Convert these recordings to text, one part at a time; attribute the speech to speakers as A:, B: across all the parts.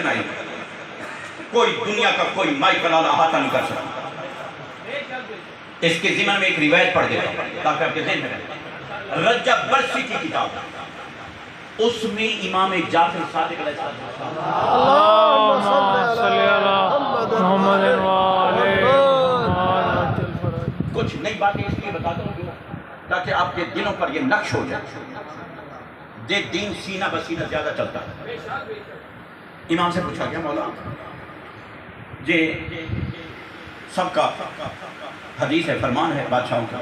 A: اتنا ہی کوئی دنیا کا کوئی مائیکل اعلیٰ احاطہ نہیں کر سکتا۔ اس کے ضمن میں ایک روایت پڑھ دیتا ہوں تاکہ آپ کے ذہن میں رہے۔ رجب برسی کی کتاب، اس میں امام جعفر صادق علیہ السلام
B: اللہم صلی علی محمد
A: کچھ نئی باتیں اس لیے بتاتا ہوں تاکہ آپ کے دلوں پر یہ نقش ہو جائے۔ یہ دین سینہ بسینہ زیادہ چلتا ہے۔ امام سے پوچھا گیا مولا یہ سب کا حدیث ہے، فرمان ہے بادشاہوں کا،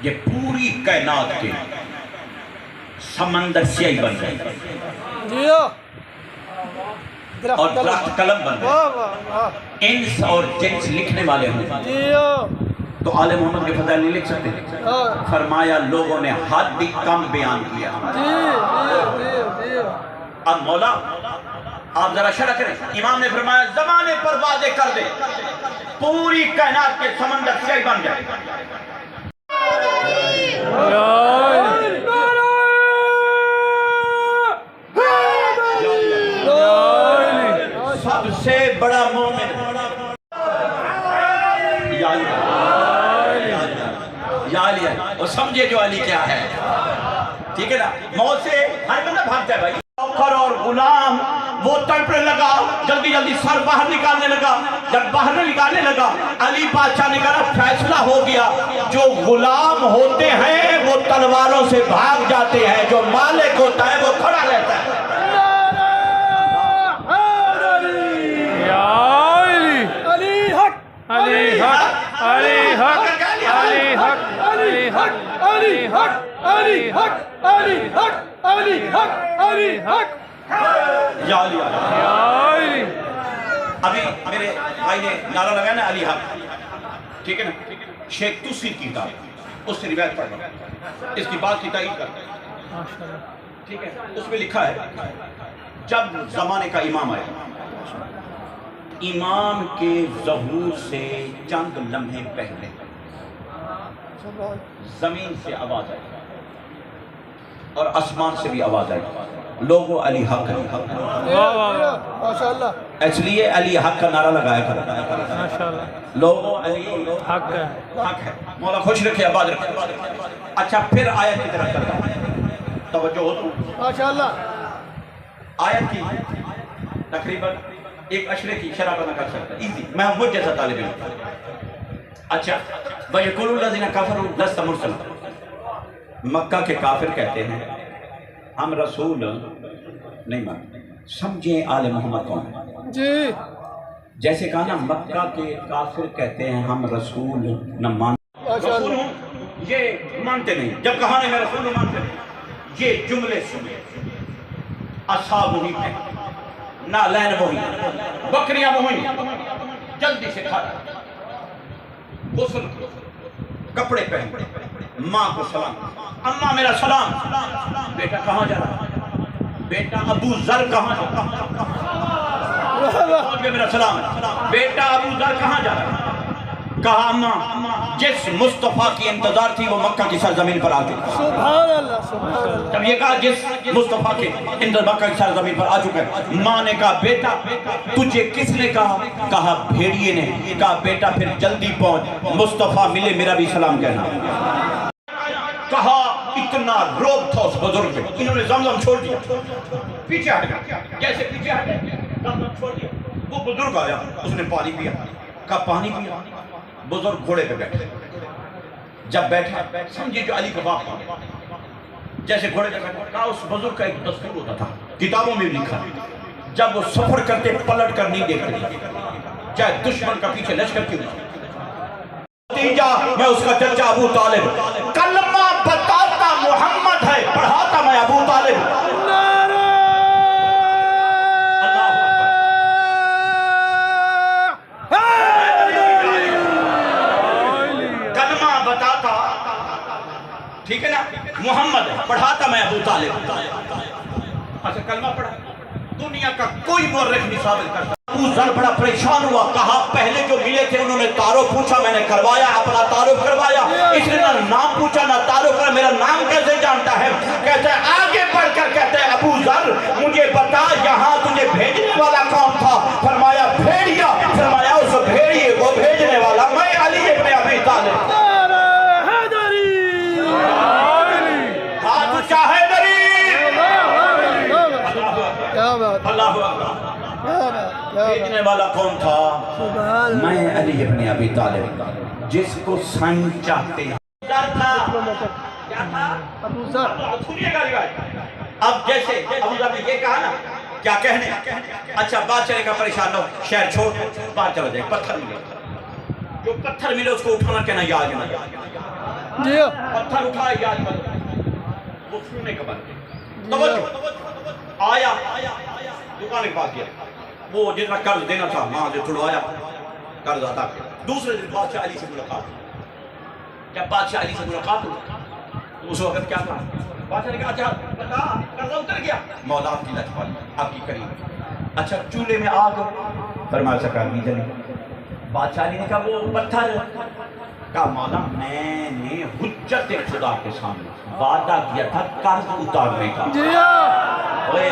A: یہ پوری کائنات کے سمندر سیاہی بن گئے اور درخت قلم بن گئے، انس اور جنس لکھنے والے ہوں تو آل محمد کے فضائل نہیں لکھ سکتے؟ فرمایا لوگوں نے حد بھی کم بیان کیا۔ اب مولا آپ ذرا شرح کریں، امام نے فرمایا زمانے پر واضح کر دے پوری کائنات کے سمندر سیاہی بن جائے۔ سب سے بڑا مومن یا علی ہے، اور سمجھے جو علی کیا ہے، ٹھیک ہے نا؟ موت سے ہر بندہ بھاگتا ہے بھائی۔ نوکر اور غلام وہ تڑپنے لگا، جلدی جلدی سر باہر نکالنے لگا، جب باہر نکالنے لگا علی بادشاہ نے کہا فیصلہ ہو گیا، جو غلام ہوتے ہیں وہ تلواروں سے بھاگ جاتے ہیں، جو مالک ہوتا ہے وہ کھڑا رہتا ہے۔
B: علی حق علی حق علی حق علی حق علی حق علی حق علی حق علی حق علی حق علی حق
A: یا علی۔ ابھی میرے بھائی نے نعرہ لگایا نا علی حق، ٹھیک ہے نا؟ شیخ توسی کی کتاب، اس سے روایت پڑھ رہا ہوں، اس کی بات کی تائید کرتا ہے، ٹھیک ہے؟ اس میں لکھا ہے جب زمانے کا امام آیا، امام کے ظہور سے چند لمحے پہلے زمین سے آواز آئی اور آسمان سے بھی آواز آئی، لوگوں علی حق علی حق، اس لیے علی حق کا نعرہ لگایا کرتا ہے، لوگوں علی
B: حق ہے،
A: حق ہے۔ مولا خوش رکھے، آباد رکھے۔ اچھا پھر آیت کی طرف کرتا ہوں، توجہ ہو تو
B: ماشاءاللہ۔
A: آیت کی تقریباً ایک اشرے کی شرح نہ کر سکتا، ایزی، میں مجھ جیسا طالب علم۔ اچھا وَيَقُولُ الَّذِينَ كَفَرُوا لَسْتَ مُرْسَلًا، مکہ کے کافر کہتے ہیں ہم رسول نہیں مانتے۔ سمجھیں آل محمد کون ہے
B: جی،
A: جیسے کہا نا مکہ کے کافر کہتے ہیں ہم رسول نہ مانتے، رسول ہوں یہ مانتے نہیں، جب کہا نہیں میں رسول ہوں مانتے نہیں۔ یہ جملے سنے، اصحاب وہی ہیں، نالین وہی، بکریاں وہی، جلدی سے کھا رہا، غسل کپڑے پہن، ماں کو سلام، اماں میرا سلام، بیٹا کہاں جا رہا، بیٹا ابو ذر کہاں جا رہا، میرا سلام، بیٹا ابو ذر کہاں جا رہا، کہا اماں جس مصطفیٰ کی انتظار تھی وہ مکہ کی سرزمین پر آ چکا۔
B: سبحان اللہ سبحان اللہ۔
A: جب یہ کہا جس مصطفیٰ کے انتظار مکہ کی سرزمین پر آ چکا ہے، ماں نے کہا بیٹا تجھے کس نے کہا، کہا بھیڑیے نے، کہا بیٹا پھر جلدی پہنچ، مصطفیٰ ملے میرا بھی سلام کہنا۔ کہا اتنا روب تھا اس بزرگ پہ، انہوں نے زمزم چھوڑ دیا، پیچھے ہٹ گیا، جیسے پیچھے ہٹ گیا زمزم چھوڑ دیا، وہ بزرگ آیا، اس نے پانی پیا، کہا پانی پیا، بزرگ گھوڑے پہ بیٹھے، جب بیٹھا سمجھے جو علی کا باپ تھا، جیسے گھوڑے پہ بیٹھا، کہا اس بزرگ کا ایک دستور ہوتا تھا، کتابوں میں لکھا، جب وہ سفر کرتے پلٹ کر نہیں دیکھتے، چاہے دشمن کا پیچھے لشکر کیوں نہ، نتیجہ میں اس کا چچا ابو طالب، کلمہ بتاتا محمد ہے، پڑھاتا میں ابو طالب۔ کلمہ بتاتا، ٹھیک ہے نا، محمد ہے، پڑھاتا میں ابو طالب۔ اچھا کلمہ پڑھا، دنیا کا کوئی مورخ نہیں ثابت کرتا۔ ابو ذر بڑا پریشان ہوا، کہا پہلے جو ملے تھے انہوں نے تعارف پوچھا، میں نے کروایا، اپنا تعارف کروایا، اس نے نہ نام پوچھا نہ تعارف کرا، میرا نام کیسے جانتا ہے؟ کہتے ہیں آگے بڑھ کر کہتے ہیں ابو ذر مجھے بتا یہاں تجھے بھیجنے والا بیچنے والا کون تھا؟ میں علی ابن ابی طالب، جس کو سائن چاہتے ہیں۔ کیا تھا؟
B: ابو ذر۔
A: سنیے گا روایت۔ اب جیسے ابو ذر نے یہ کہا نا، کیا کہنے؟ اچھا بات چلے گا، پریشان نہ ہو، شہر چھوڑ بات چلا جائے، پتھر ملے، جو پتھر ملے اس کو اٹھانا کہنا یاد نہ،
B: جی
A: پتھر اٹھائے یاد نہ، وہ سننے کا بات ہے۔ توجہ آیا دکان کے پاس گیا، وہ جتنا قرض دینا تھا وہاں سے چھڑوایا، قرض ادا کیا۔ دوسرے دن بادشاہ علی سے ملاقات، جب بادشاہ علی سے ملاقات ہوئی اس وقت کیا تھا؟ بادشاہ نے کہا اچھا بتا قرضہ اتر گیا؟ مولا آپ کی لطف والی، آپ کی کریم۔ اچھا چولہے میں آگ؟ فرمایا سرکار نہیں جلی۔ بادشاہ نے کہا وہ پتھر؟ کہا مولا میں نے حجت خدا کے سامنے وعدہ کیا تھا قرض اتارنے کا۔
B: جی
A: ہوئے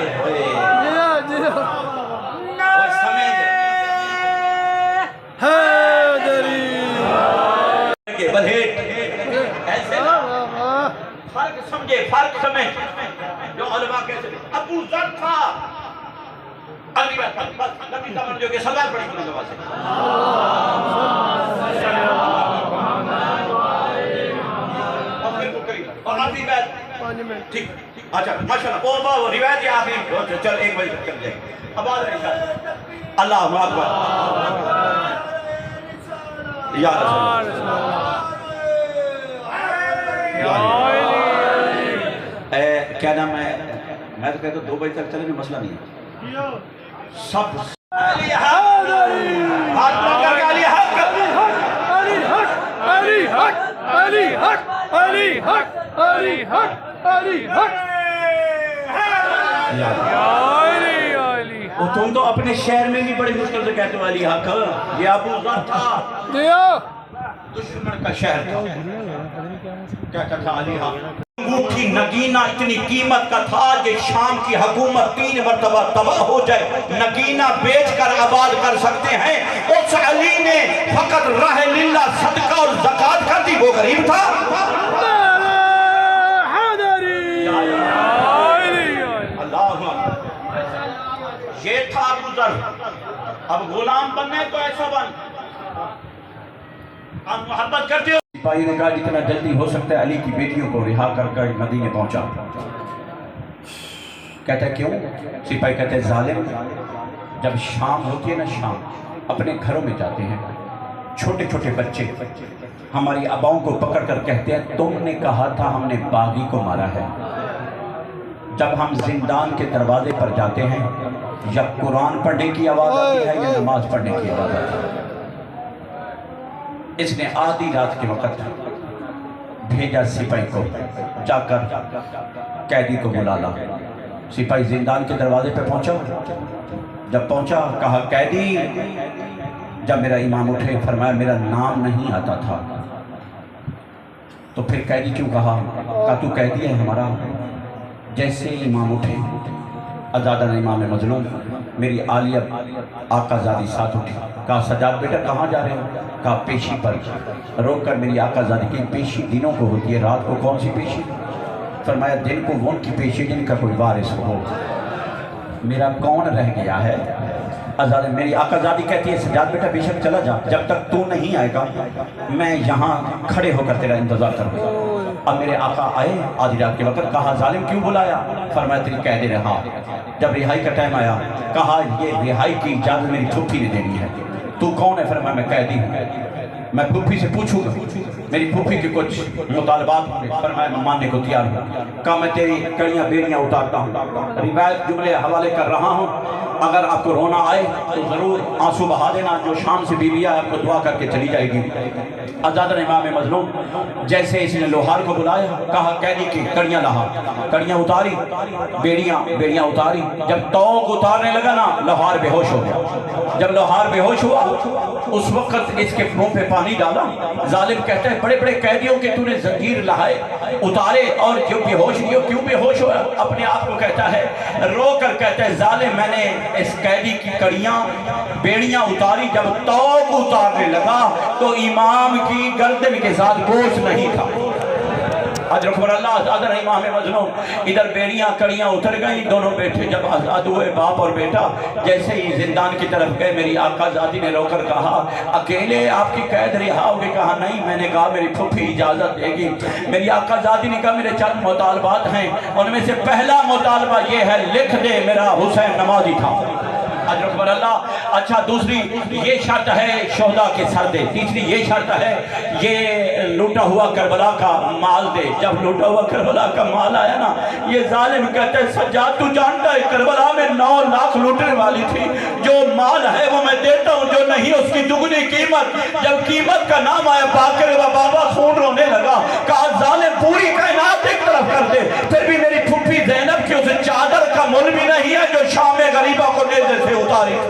B: جی
A: وہ سمجھ
B: حیدری
A: کہ بلہیٹ ایسے نا فرق سمجھے، فرق سمجھ جو علماء کہتے ہیں۔ ابو ذر تھا اگلی بات بس نبی سمجھ جو کہ سلوات پڑھی بلند آواز سے۔ اور پھر وہ کری اور آخری بات ٹھیک اچھا ماشاءاللہ وہ روایت یہ آخری چل ایک بجے تک چل جائے اب آ رہے ہیں اللہ اکبر یا رسول کیا نام ہے؟ میں تو کہتا ہوں 2 بجے تک چلے بھی مسئلہ نہیں ہے۔ سب علی حق ہاتھ پکڑ کے علی حق
B: علی حق علی حق علی حق علی حق علی حق علی حق
A: وہ تم تو اپنے شہر میں بھی بڑی مشکل سے کہتے ہو علی حق۔ یہ ابو ذر تھا، دشمن کا شہر تھا، کہتا تھا علی حق۔ انگوٹھی نگینہ اتنی قیمت کا تھا کہ شام کی حکومت 3 مرتبہ تباہ ہو جائے، نگینہ بیچ کر آباد کر سکتے ہیں۔ اس علی نے فقط راہ للہ صدقہ اور زکوٰۃ کر دی، وہ غریب تھا۔ اللہ یہ تھا ابو ذر۔ اب غلام بننے تو ایسا بن، اب محبت کرتے ہو۔ سپاہی نے کہا جتنا جلدی ہو سکتا ہے علی کی بیٹیوں کو رہا کر کر مدینے پہنچا۔ کہتا ہے کیوں؟ سپاہی کہتے ہیں ظالم جب شام ہوتی ہے نا، شام اپنے گھروں میں جاتے ہیں، چھوٹے چھوٹے بچے ہماری آباؤں کو پکڑ کر کہتے ہیں تم نے کہا تھا ہم نے باغی کو مارا ہے۔ جب ہم زندان کے دروازے پر جاتے ہیں یا قرآن پڑھنے کی آواز آتی ہے یا نماز پڑھنے کی آواز آتی ہے۔ اس نے آدھی رات کے وقت بھیجا سپاہی کو، جا کر قیدی کو بلا لا۔ سپاہی زندان کے دروازے پہ پہنچا، جب پہنچا کہا قیدی، جب میرا امام اٹھے فرمایا میرا نام نہیں آتا تھا۔ تو پھر قیدی کیوں کہا؟ کہا تو قیدی ہے ہمارا۔ جیسے امام اٹھے آزادہ امام مظلوم میری عالیہ آقا زادی ساتھ اٹھی، کہا سجاد بیٹا کہاں جا رہے ہو؟ کہا پیشی پر۔ روک کر میری آقا زادی کی پیشی دنوں کو ہوتی ہے، رات کو کون سی پیشی؟ فرمایا دن کو وہ کی پیشی جن کا کوئی وارث ہو، میرا کون رہ گیا ہے؟ آزاد میری آقا زادی کہتی ہے سجاد بیٹا بے شک چلا جا، جب تک تو نہیں آئے گا میں یہاں کھڑے ہو کر تیرا انتظار کروں گا۔ اب میرے آقا آئے آدھی رات کے وقت، کہا ظالم کیوں بلایا؟ فرمایا تیری قید رہا۔ جب رہائی کا ٹائم آیا کہا یہ رہائی کی اجازت میری پھوپھی نے دینی ہے۔ تو کون ہے؟ فرمایا میں قیدی ہوں، میں پھوپھی سے پوچھوں گا میری پھوپھی کے کچھ مطالبات ہوں گے۔ فرمایا میں ماننے کو تیار ہوں۔ کہا میں تیری کڑیاں بیڑیاں اتارتا ہوں، روایت جملے حوالے کر رہا ہوں، اگر آپ کو رونا آئے تو ضرور آنسو بہا دینا، جو شام سے بیوی ہے آپ کو دعا کر کے چلی جائے گی۔ آزاد امام مظلوم جیسے اس نے لوہار کو بلایا، کہا قیدی کی کڑیاں لہا، کڑیاں اتاری، بیڑیاں اتاری۔ جب توق اتارنے لگا نا لوہار بے ہوش ہو گیا۔ جب لوہار بے ہوش ہوا اس وقت اس کے منہ پہ پانی ڈالا۔ ظالم کہتا ہے بڑے بڑے قیدیوں کے تو نے زنجیر لہائے اتارے اور جو بے ہوش ہوئے کیوں بے ہوش ہوا؟ اپنے آپ کو کہتا ہے رو کر کہتا ہے ظالم میں نے اس قیدی کی کڑیاں بیڑیاں اتاری، جب توق اتارنے لگا تو امام کی گردن کے ساتھ گوشت نہیں تھا۔ आज रखबर अल्लाह आज़ाद इमाम मजनून। इधर बेड़ियां कड़ियां उतर गई, दोनों बेटे जब आज़ाद हुए बाप और बेटा, जैसे ही जिंदान की तरफ गए मेरी आका ज़ादी ने रोकर कहा अकेले आपकी कैद रिहा होगी? कहा नहीं। मैंने कहा मेरी फूफी इजाजत देगी। मेरी आका ज़ादी ने कहा मेरे चंद मुतालबात हैं, उनमें से पहला मुतालबा ये है लिख दे मेरा हुसैन नमाजी था। अजरकबर अल्लाह। अच्छा दूसरी ये शर्त है शोहदा के सर दे। तीसरी ये शर्त है ये लूटा हुआ करबला का माल दे। जब लूटा हुआ करबला का माल आया ना, ये जालिम कहते हैं सज्जाद तू जानता है करबला में 9 लाख लूटने वाली थी, जो माल है वो मैं देता हूँ, जो नहीं उसकी दुगनी कीमत। जब कीमत का नाम आया बाकर बाबा खून रोने लगा। कहा जालिम पूरी कायनात एक तरफ कर दे, फिर भी मेरी फुफी ज़ैनब की उस चादर का मुल भी नहीं है जो शाम गरीबा को नेज़े से उतारे।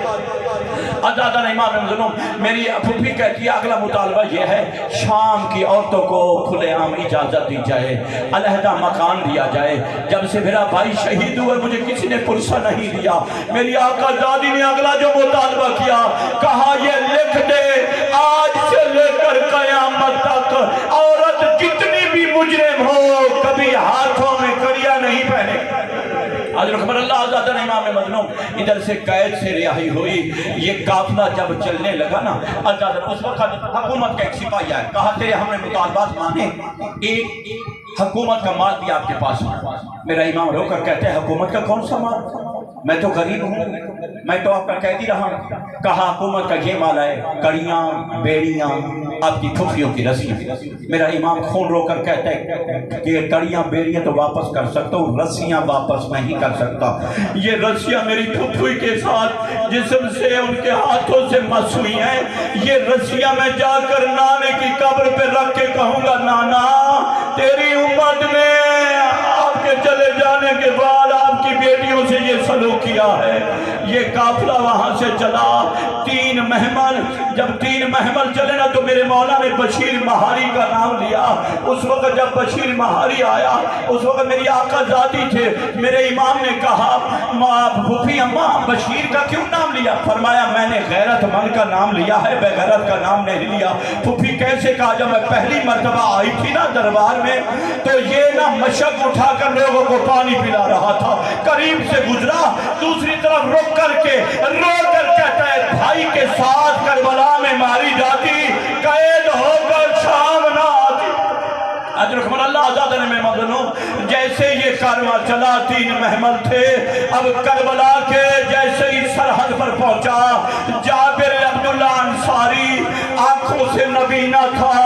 A: आज़ाद इमाम मजनून। मेरी फुफी कहती है अगला मुतालबा यह है शाम की औरतों को खुलेआम इजाजत दी जाए, अलहदा मकान दिया जाए। जब से मेरा भाई शहीद हुआ मुझे किसी ने पुरसा नहीं दिया। मेरी आका दादी ने अगला जो मुतालबा किया, कहा ये लिख दे आज से लेकर कयामत तक औरत जितनी भी मुजरिम हो कभी हाथों में कड़िया नहीं पहने। आज़ाद इमाम मजनून। इधर से कैद से रिहाई हुई, ये काफिला जब चलने लगा ना, आज़ाद उस वक्त हुकूमत का एक सिपाही आया, कहा तेरे हमने मुतालबात माने, एक हुकूमत का माल भी आपके पास है। मेरा इमाम रोकर कहते हैं हुकूमत का कौन सा माल? मैं तो गरीब हूँ, मैं तो आपका कैदी रहा। कहा हुकूमत का ये माल है कड़ियाँ बेड़ियाँ आपकी फुफियों की रस्सियाँ। मेरा इमाम खून रोकर कहते हैं कि ये कड़ियाँ बेड़ियाँ तो वापस कर सकता हूँ, रस्सियाँ वापस नहीं कर सकता। ये रस्सियाँ मेरी फुफी के साथ जिस्म से उनके हाथों से मस हुई हैं, ये रस्सियाँ मैं जाकर नाने की कब्र पे रख के कहूँगा नाना तेरी उम्मत में आपके चले जाने के बाद आपकी बेटियों से ये सलूक किया है। ये काफिला वहां से चला 3 महमल। जब 3 महमल चले ना तो मेरे मौला ने बशीर महारी का नाम लिया। उस वक्त जब बशीर महारी आया उस वक्त मेरी आका ज़ादी थे। मेरे इमाम ने कहा फूफी अम्मा बशीर का क्यों नाम लिया? फरमाया मैंने गैरतमंद का नाम लिया है, बेगैरत का नाम नहीं लिया। फूफी कैसे? कहा जब मैं पहली मर्तबा आई थी ना दरबार में तो ये ना मशक उठाकर लोगों को पानी पिला रहा था, करीब से गुजरा, दूसरी तरफ रुक करके रो कर कहता है भाई के साथ करबला में मारी जाती, कैद होकर शाम ना आती। आज़ाद में मजनून। जैसे ये कारवां चला 3 महमल थे, अब करबला के जैसे ही सरहद पर पहुंचा जाबिर अब्दुल्ला अंसारी आंखों से नबीना था,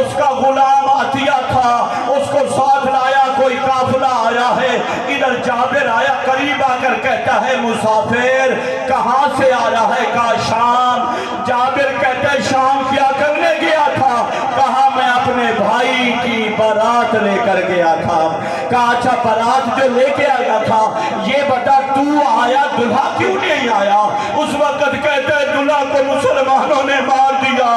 A: उसका गुलाम आतिया था, उसको साथ लाया। कोई काफिला आया है, इधर जाबिर आया, करीब आकर कहता है मुसाफिर कहां से आया है? कहा शाम। जाबिर कहता है शाम क्या करने गया था? कहा मैं अपने भाई की बारात लेकर गया था। कहा अच्छा बारात जो लेके आया था ये बता तू आया, दुल्हा क्यों नहीं आया? उस वक्त कहते हैं दुल्हा को मुसलमानों ने मार दिया,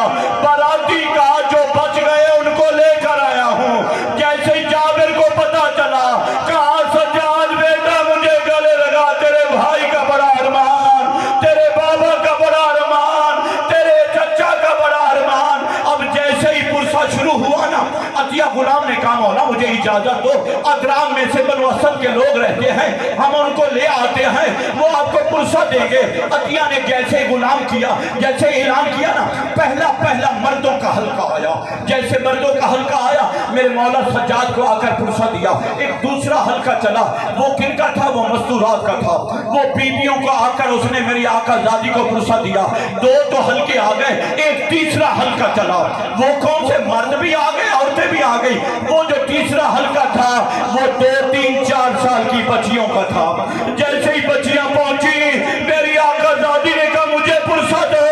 A: बाराती का जो बच गए उनको लेकर आया हूँ। जैसे ही जाबिर को पता चला कहा सज्जाद बेटा मुझे गले लगा, तेरे भाई का बड़ा अरमान, तेरे बाबा का बड़ा अरमान, तेरे चचा का बड़ा अरमान। अब जैसे ही पुरसा शुरू हुआ ना, अतिया गुलाम ने कहा मौला मुझे इजाजत दो, अदराम में से बनु असद के लोग रहते हैं, हम उनको ले आते हैं, वो आपको पुरसा देंगे। अतिया ने जैसे गुलाम किया, जैसे ऐलान किया ना, पहला मर्दों का हल्का आया। जैसे मर्दों का हल्का आया मेरे मौला सज्जाद को आकर पुरसा दिया। एक दूसरा हल्का चला, वो किनका था? वो मस्तूरात का था। वो बीबियों को आकर उसने मेरी आका ज़ादी को पुरसा दिया। 2 तो हल्के आ गए, एक तीसरा हल्का चला। वो कौन से? मर्द भी आ गए, औरतें भी आ गई। वो जो तीसरा हल्का था वो 2, 3, 4 साल की बच्चियों का था। जैसे ही बच्चियां पहुंची मेरी आका ज़ादी ने कहा मुझे पुरसा दो,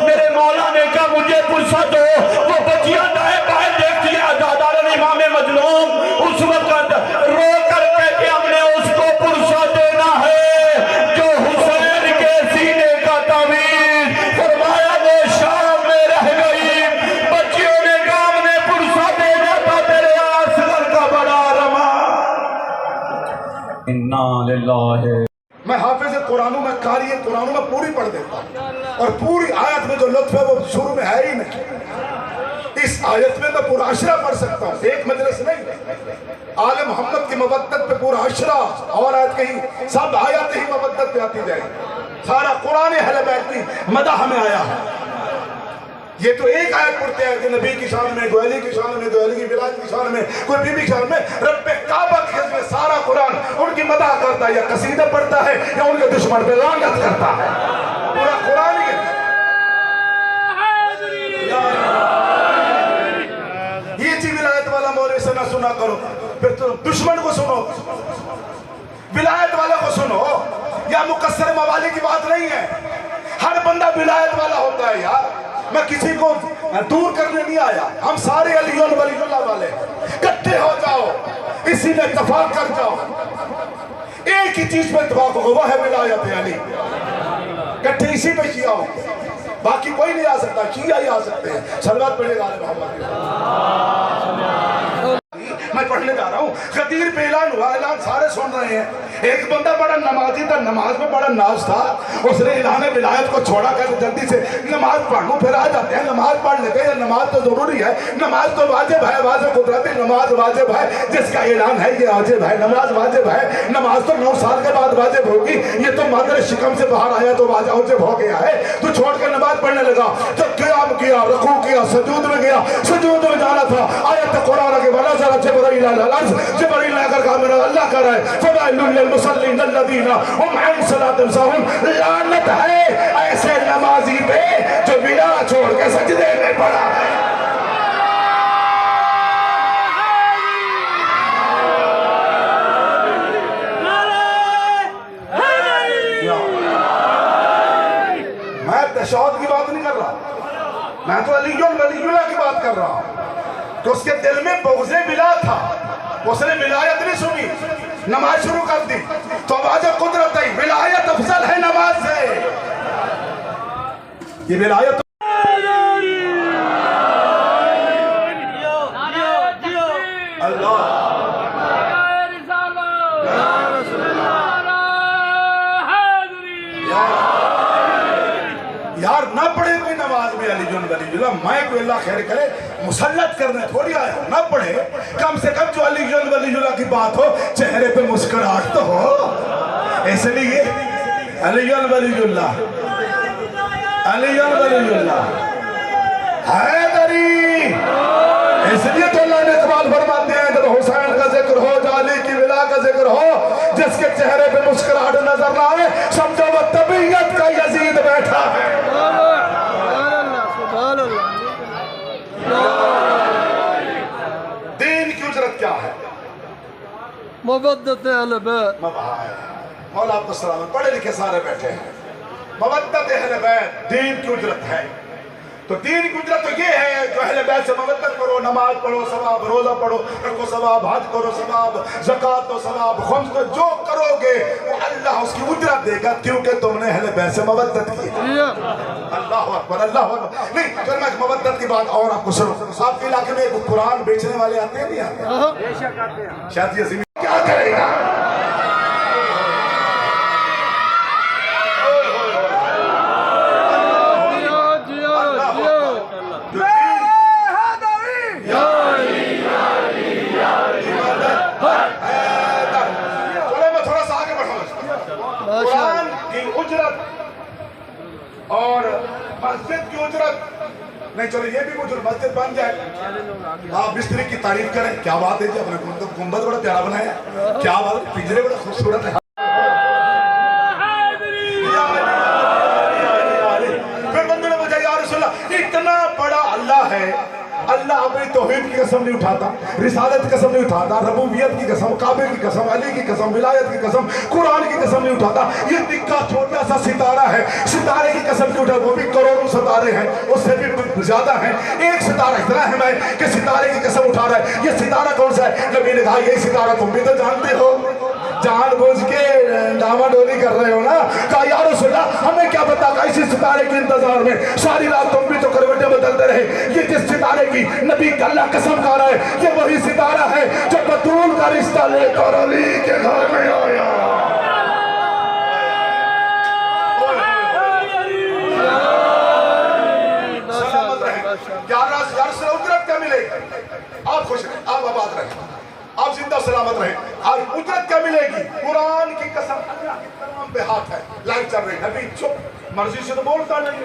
A: मेरे मौला ने कहा मुझे पुरसा दो। वो बच्चियां दाएं बाएं देखती है। आज़ाद इमाम मजलूम उस वक्त रो कर कहते हमने उसको पुरसा देना है जो हुसैन के सीने का तावीज़। फरमाया वो शाम में रह गई। बच्चियों ने कहा हमने पुरसा देना था तेरे असगर का बड़ा अरमान। इन्ना लिल्लाहि।
C: मैं हाफिज़ कुरानों में कारी कुरानों में पूरी पढ़ देता हूँ और पूरी आयत में जो लुत्फ है वो शुरू में है ही नहीं। इस आयत में मैं पूरा अशरा पढ़ सकता हूँ, एक मजलिस नहीं। अशरा और आयत कही, सब आयत ही मवद्दत पे आती जाए। सारा कुरान अहले बैत की मदह में आया है। ये तो एक आयत पढ़ते हैं कि नबी की शान में, कोई अली की शान में, कोई अली की विलायत की शान में, कोई बीबी की शान में, रब्बे काबा की खिदमत में सारा कुरान उनकी मदह करता है, या कसीदा पढ़ता है या उनके दुश्मन पे लानत करता है। पूरा कुरान ही ये चीज विलायत वाला मौलवी से ना सुना करो, फिर तो दुश्मन को सुनो, विलायत वाले को सुनो। या मुकस्सर मवाली की बात नहीं है, हर बंदा विलायत वाला होता है यार। मैं किसी को दूर करने नहीं आया, हम सारे अली और वलीउल्लाह वाले इकट्ठे हो जाओ, इसी में इत्तेफाक कर जाओ, एक ही चीज पे इत्तेफाक हो, वह है विलायत अली। इकट्ठे इसी पे शिया हो, बाकी कोई नहीं आ सकता, शिया ही आ सकते हैं। सलवात पढ़ेगा मैं पढ़ने जा रहा हूँ, खतीर पे ऐलान हुआ, ऐलान सारे सुन रहे हैं। एक बंदा बड़ा नमाजी था, नमाज में बड़ा नाज था, उसने ऐलान विलायत को छोड़ा कर जल्दी से नमाज पढ़ लूं, फिर आ जाते हैं नमाज पढ़ लेते हैं। नमाज तो जरूरी है, नमाज तो वाजिब है, वाजिब कुदरती नमाज वाजिब है, जिसका ऐलान है ये वाजिब है, नमाज वाजिब है। नमाज तो 9 साल के बाद वाजिब होगी, ये तो मादर शिकम से बाहर आया तो वाजिब हो गया है। तो छोड़ कर नमाज पढ़ने लगा, जब क़याम किया, रुकू किया, सजूद में गया, सजूद में जाना था, आयत कुरान के वाला जरा जिब्रील जिब्रील आकर कहा मेरा अल्लाह कर रहा है, फवाइलुल लिल मुसल्लीन अल्लज़ीना हुम अन सलातिहिम साहून, लानत है ऐसे नमाजी पे जो बिना छोड़ के सजदे में पड़ा है। मैं तशहहुद की बात नहीं कर रहा, मैं तो अली और वलीउल्लाह की बात कर रहा हूं। तो उसके दिल में बुग़्ज़े बिला था, उसने विलायत नहीं सुनी, नमाज शुरू कर दी। तो वाजिब कुदरत है, विलायत अफजल है नमाज से। ये विलायत अल्लाह यार ना पढ़े कोई नमाज में अली वलीउल्लाह, मैं कोई अल्लाह खैर करे मुसल्लत करने थोड़ी आया हूं, ना पढ़े, कम से कम जो अली वलीउल्लाह की बात हो, चेहरे पे मुस्कुराहट तो हो। इसलिए अली वलीउल्लाह, अली वलीउल्लाह हैदरी, इसलिए तो अल्लाह ने इकबाल फरमाते हैं जब हुसैन का जिक्र हो, अली की विला का जिक्र हो, जिसके चेहरे पे मुस्कुराहट नजर ना आए, समझो वो तबीयत का यजीद बैठा है। दीन की उजरत क्या है?
B: मवद्दत अहले बैत।
C: मौला आपको सलाम, पढ़े लिखे सारे बैठे हैं। मवद्दत अहले बैत दीन की उजरत है। तो दीन की उजरत तो ये है जो अहले बैत से मवद्दत करो, नमाज पढ़ो सवाब, रोजा पढ़ो रखो सवाब, हज करो सवाब, ज़कात दो सवाब, खुम्स तो जो करोगे वो अल्लाह उसकी उजरत देगा, क्योंकि तुमने अहले बैत से मवद्दत की। अल्लाह अकबर, अल्लाह अकबर। नहीं फिर मैं मवद्दत की बात और आपको सुनो। आपके इलाके में एक कुरान बेचने वाले आते हैं, नहीं आते? शायद ये क्या करेगा? कुरान की उजरत और मस्जिद की उजरत नहीं, चलो ये भी उजरत, मस्जिद बन जाए, आप मिस्त्री की तारीफ करें, क्या बात है जी, अपने गुंबद बड़ा प्यारा बनाया, क्या बात है, पिंजरे बड़ा खूबसूरत है। फिर बंदे ने पूछा या रसूलल्लाह, इतना बड़ा अल्लाह है, अल्लाह अपनी तौहीद की कसम नहीं उठाता, रिसालत की कसम नहीं उठाता, रबूबियत की कसम, काबे की कसम, अली की कसम, विलायत की कसम, कुरान की कसम नहीं उठाता। ये निक्का छोटा सा सितारा है, सितारे की कसम नहीं उठा, वो भी करोड़ों सितारे हैं, उससे भी ज्यादा है। एक सितारा इतना है मैं कि सितारे की कसम उठा रहा है। ये सितारा कौन सा है? नबी ने कहा ये सितारा तुम भी तो जानते हो, जानबूझ के डामाडोली कर रहे हो ना। कहा या रसूलल्लाह हमें क्या पता, इसी सितारे के इंतजार में सारी रात तुम भी तो करवटें बदलते रहे। ये जिस सितारे की नबी का अल्लाह कसम खा रहा है, ये वही सितारा है जो बतूल का रिश्ता लेकर अली के घर में आया। सलामत रहे, उजरत क्या मिलेगी? आप खुश रहे, आप आबाद रहे, आप जिंदा सलामत रहे। आज उजरत क्या मिलेगी? कुरान की कसम, अल्लाह के कलाम पे हाथ है। लाइव चल रही है, नबी चुप, मर्जी से तो बोलता नहीं,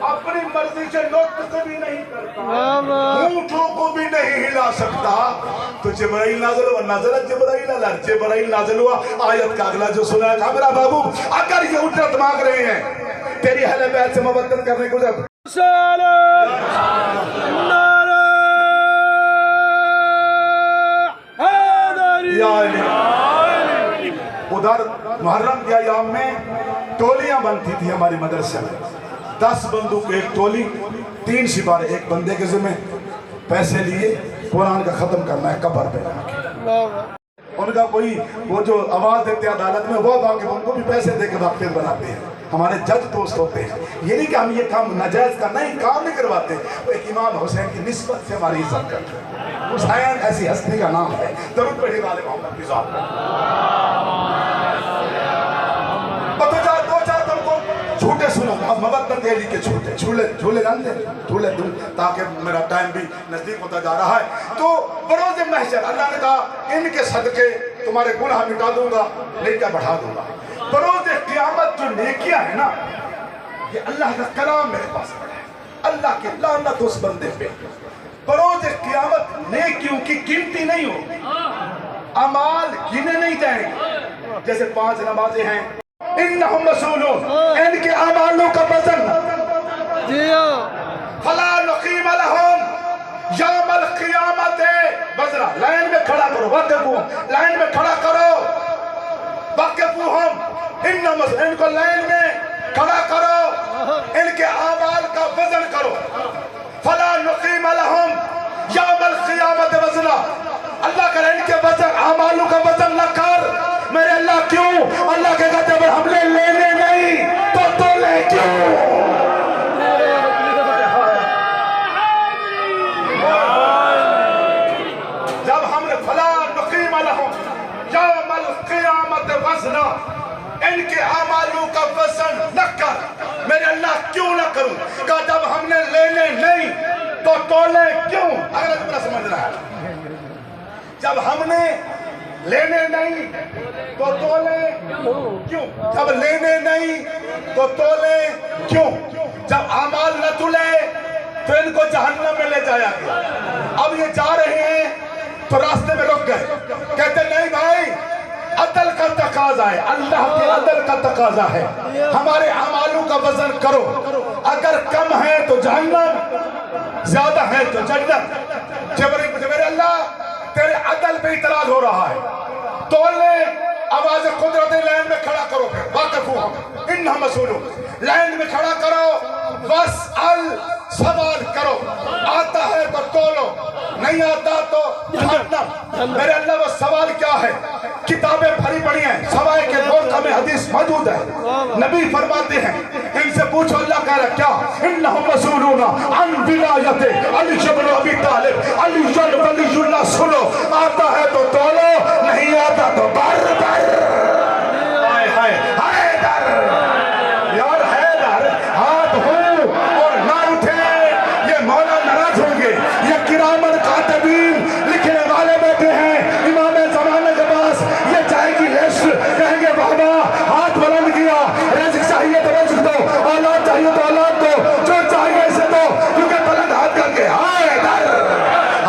C: अपनी मर्जी से नुत्क भी नहीं करता, ऊँटों को भी नहीं हिला सकता। तो जिब्राइल नाज़िल हुआ, नज़रत जिब्राइल नाज़िल हुआ। आयत का अगला जो सुना है, मेरा बाबू अगर ये उजरत मांग रहे हैं तेरी अहले बैत से मोहब्बत करने को उजरत, उधर मुहर्रम के अयाम में टोलियां बनती थी हमारी मदरसे में, 10 बंदूक एक टोली, 3 सिपाही एक बंदे के जिम्मे, पैसे लिए कुरान का खत्म करना है कब्र पे। उनका कोई वो जो आवाज देते हैं अदालत में, वो बाकी उनको भी पैसे दे के वाकिफ बनाते हैं। हमारे जज दोस्त होते हैं, ये नहीं कि हम ये काम नाजायज का नहीं, काम नहीं करवाते। वो एक इमाम हुसैन की निस्बत से हमारी इज्जत करते हैं। हुसैन ऐसी हस्ती का नाम है। दरूद पढ़िए वाले मोहम्मद की ज़ात पर। दो चार तुमको झूठे सुनो, मबद्दत अली के झूले जानते हैं, झूले दूं ताकि मेरा टाइम भी नजदीक होता जा रहा है। तो बरोज़ महशर अल्लाह ने कहा इनके सदके तुम्हारे गुनाह मिटा दूंगा, नेकियां बढ़ा दूंगा। बरोज़ क़यामत जो नेकियां है ना, ये अल्लाह का कलाम मेरे पास पड़ा है, अल्लाह की लानत उस बंदे पे। बरोज़ क़यामत नेकियों की गिनती नहीं होगी, अमाल गिने नहीं जाएंगे। जैसे 5 नमाजें हैं, इन्नहुम मसूलून, इनके अमालों का वज़न फला नुक़ीम लहुम यौमल क़ियामत वज़ना। लाइन में खड़ा करो, वाक़िफ़ुहुम, लाइन में खड़ा करो, वाक़िफ़ुहुम, इनको लाइन में खड़ा करो, इनके अमाल का वज़न करो। फला नुक़ीम लहुम यौमल क़ियामत वज़ना। अल्लाह करे इनके वज़न, अमालों का वज़न न कर। मेरे अल्लाह क्यों? अल्लाह के कहते हैं हमने लेने नहीं तो तोले क्यों? जब हमने फला नुक़ीम लहुम यौमल क़ियामत वज़ना, इनके अमालों का वज़न न कर। मेरे अल्लाह क्यों न करूं? कहा जब हमने लेने नहीं तो तोले क्यों? अगला जुमला समझना है, जब हमने लेने नहीं तो तोले क्यों? जब लेने नहीं तो तोले क्यों? जब अमाल न तुले तो इनको जहन्नम में ले जाया गया। अब ये जा रहे हैं तो रास्ते में रुक गए, कहते नहीं भाई, अदल का तकाजा है, अल्लाह के अदल का तकाजा है, हमारे अमालों का वजन करो, अगर कम है तो जहन्नम, ज्यादा है तो जन्नत। मेरे अल्लाह तेरे अदल पे इतराज हो रहा है, तोले आवाज कुदरत लाइन में खड़ा करो, फिर वाक़िफ़ुहुम इन्नहुम मसूलून, लाइन में खड़ा करो, बस अल सवाल करो, आता है तो तोलो, नहीं आता तो जहन्नम। मेरे अल्लाह वो सवाल क्या है? किताबें भरी पड़ी हैं, सवाए के मौका में हदीस मौजूद है, नबी फरमाते हैं इनसे पूछो, अल्लाह कह रहा क्या? इन्नहुम मसूलून अन विलायते अली इब्न अबी तालिब अली वलीयुल्लाह। सुनो, आता है तो तोलो, नहीं आता तो बर बर। हाय हाय हैदर, यार हैदर, हाथ हो और ना उठे, ये मौला नाराज होंगे। ये किरामन कातिबीन लिखने वाले बैठे हैं इमाम ज़माने के पास, ये जाएगी लिस्ट, कहेंगे बाबा हाथ बुलंद किया, रिज़्क़ चाहिए तो रिज़्क़ दो, औलाद चाहिए तो औलाद दो, जो चाहिए इसे दो, क्योंकि बुलंद हाथ करके हैदर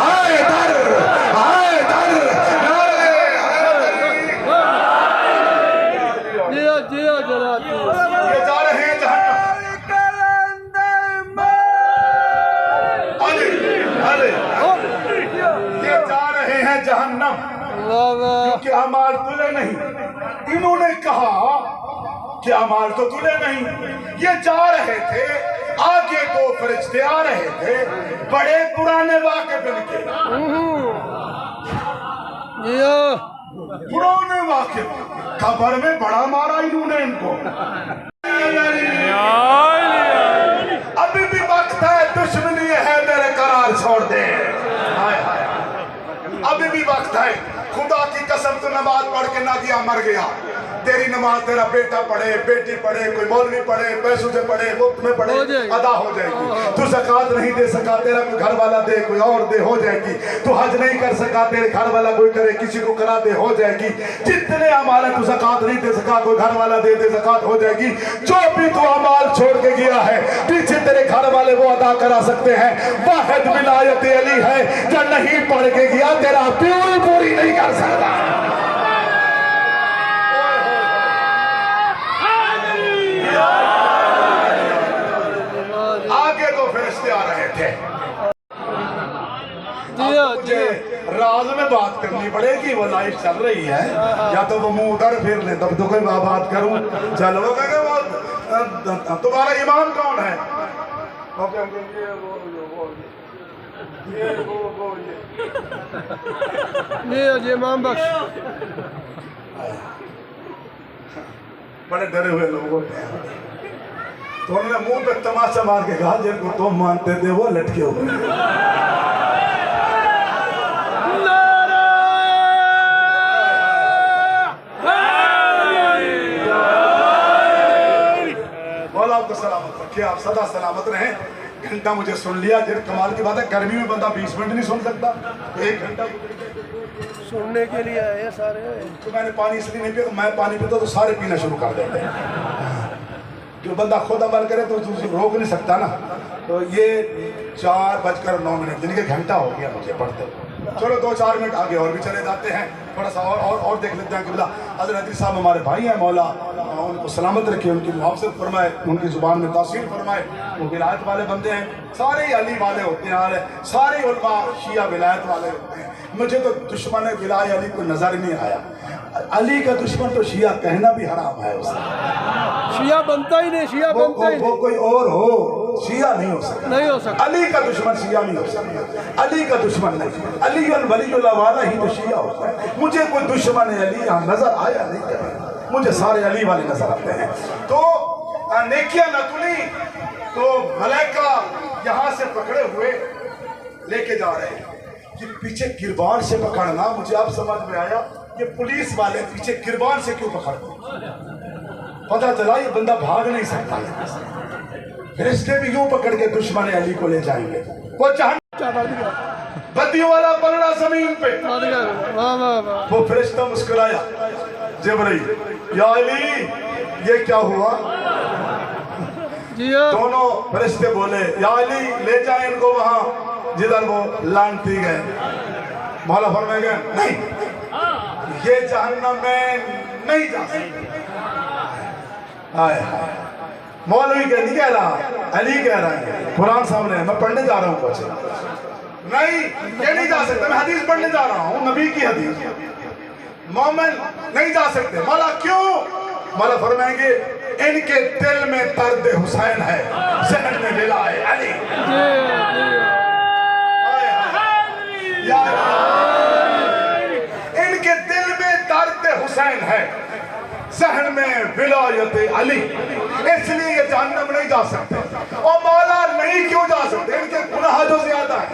C: हैदर हैदर। ये जा रहे हैं जहन्नम, क्योंकि अमाल तुले नहीं। इन्होंने कहा कि अमाल तो तुले नहीं। ये जा रहे थे, आगे 2 फरिश्ते आ रहे थे, बड़े पुराने वाक़िफ़ इनके, पुराने वाक़िफ़, खबर में बड़ा मारा इन्होंने इनको। अभी भी वक्त है, दुश्मनी है मेरे करार छोड़ दे। हाय हाय, अभी भी वक्त है, खुदा की कसम तू नमाज पढ़ के ना गया मर गया। तेरी नमाज तेरा बेटा पढ़े, बेटी पढ़े, कोई मौलवी पढ़े, पैसों से पढ़े, मुफ्त में पढ़े, अदा हो जाएगी। तू ज़कात नहीं दे सका, तेरा कोई घर वाला दे, कोई और दे, हो जाएगी। तू हज नहीं कर सका, तेरे घर वाला कोई करे, किसी को करा दे, हो जाएगी। जितने अमाल है तू ज़कात नहीं दे सका, कोई घर वाला दे दे, ज़कात हो जाएगी। जो भी तू अमाल छोड़ के गया है पीछे तेरे घर वाले वो अदा करा सकते हैं। वाहिद विलायत अली है जो नहीं पढ़ के गया तेरा प्यूल पूरी नहीं कर सकता। आगे तो फरिश्ते आ रहे थे। मुझे राज में बात करनी पड़ेगी, वो लाइफ चल रही है, या तो वो मुंह उधर फिर ले तब तो कोई बात करूं। चलो वो कहेंगे वो तुम्हारा इमाम कौन है?
B: ये इमाम बख्श
C: बड़े डरे हुए लोगों ने तो उन्होंने मुंह पे तमाचा मार के कहा जिनको तुम मानते थे वो लटके हुए। मौला आपको सलामत रखे, आप सदा सलामत रहें। घंटा मुझे सुन लिया, जिन कमाल की बात है, गर्मी में बंदा 20 मिनट नहीं सुन सकता, 1 घंटा
B: सुनने के लिए आए सारे।
C: तो मैंने पानी इसलिए नहीं पिया, मैं पानी पीता तो सारे पीना शुरू कर देते हैं। जो बंदा खुद अमल करे तो रोक नहीं सकता ना। तो ये 4:09 यानी कि घंटा हो गया मुझे पढ़ते। चलो 2-4 मिनट आगे और भी चले जाते हैं, थोड़ा सा और देख लेते हैं कि बोला हज़रत अदरी साहब हमारे भाई हैं, मौला उनको सलामत रखे, उनकी मुआफ़ज़त फरमाए, उनकी ज़ुबान में तासीर फरमाए। वो विलायत वाले बंदे हैं, सारे ही अली वाले होते हैं, सारे उलमा शिया विलायत वाले होते हैं। मुझे तो दुश्मन विलाय अली को नज़र ही नहीं आया। अली का दुश्मन तो शिया कहना भी हराम है उसे।
B: शिया बनता ही नहीं, शिया बनता ही
C: वो कोई और हो, शिया नहीं हो सकता,
B: नहीं हो सकता।
C: अली का दुश्मन शिया नहीं हो सकता, अली का दुश्मन नहीं, अली वलीउल्लाह वाला ही तो शिया होता है। मुझे कोई दुश्मन अली यहाँ नजर आया नहीं कभी, मुझे सारे अली वाले नजर आते हैं। तो नेकिया न तुली तो मलाइका यहाँ से पकड़े हुए लेके जा रहे हैं कि पीछे गिरबान से पकड़ना। मुझे अब समझ में आया कि पुलिस वाले पीछे गिरबान से क्यों पकड़ते। पता चला ये बंदा भाग नहीं सकता, फरिश्ते भी यूं पकड़ के दुश्मन अली को ले जाएंगे। वो बत्तियों वाला पलड़ा जमीन पे, वो फरिश्ता मुस्कुराया, जिब्रील या अली ये क्या हुआ? दोनों फरिश्ते बोले या अली ले जाए इनको वहां जिधर वो लानती गए। मौला फरमाएंगे नहीं, ये जहन्नम में नहीं जा सकते। मौलवी के नहीं कह रहा, अली कह रहा है, कुरान सामने है, मैं पढ़ने जा रहा हूँ कुछ नहीं, ये नहीं जा सकते। मैं हदीस पढ़ने जा रहा हूँ, नबी की हदीस। मोमिन नहीं जा सकते। मौला क्यों? मौला फरमाएंगे इनके दिल में दर्द हुसैन है, ज़हन में विलाय अली। इनके दिल में दर्द हुसैन है, ज़हन में विलायत अली, इसलिए ये जहन्नम नहीं जा सकते। और मौला नहीं क्यों जा सकते? इनके गुनाह जो ज्यादा है,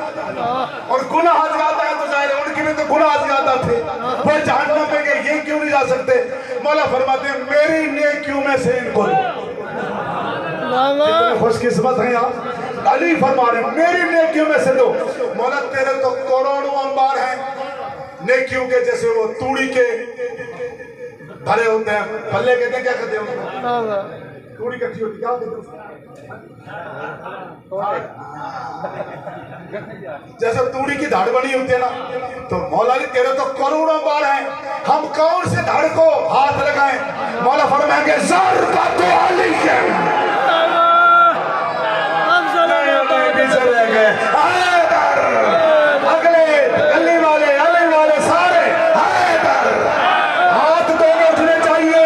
C: और गुनाह ज्यादा है तो जाहिर है उनके भी तो गुनाह ज्यादा थे, वो जहन्नम में गए, ये क्यों नहीं जा सकते? मौला फरमाते हैं मेरी नेकियों में से इनको खुशकिस्मत है आप। अली फरमा रहे मेरी नेकियों में से दो। मौला तेरे तो करोड़ों अंबार हैं नेकियों के, जैसे वो तूड़ी के भरे होते हैं, पल्ले कहते हैं, क्या कहते हैं उसको? तूड़ी कच्ची होती, क्या कहते हैं उसको? जैसे तूड़ी की धाड़ बनी होती है ना, तो मौला जी तेरे तो करोड़ों बार हैं, हम कौन से धाड़ को हाथ लगाएं? मौला फरमाएंगे ज़र का तो अली है। अगले गली वाले अली वाले सारे हाथ दोनों उठने चाहिए,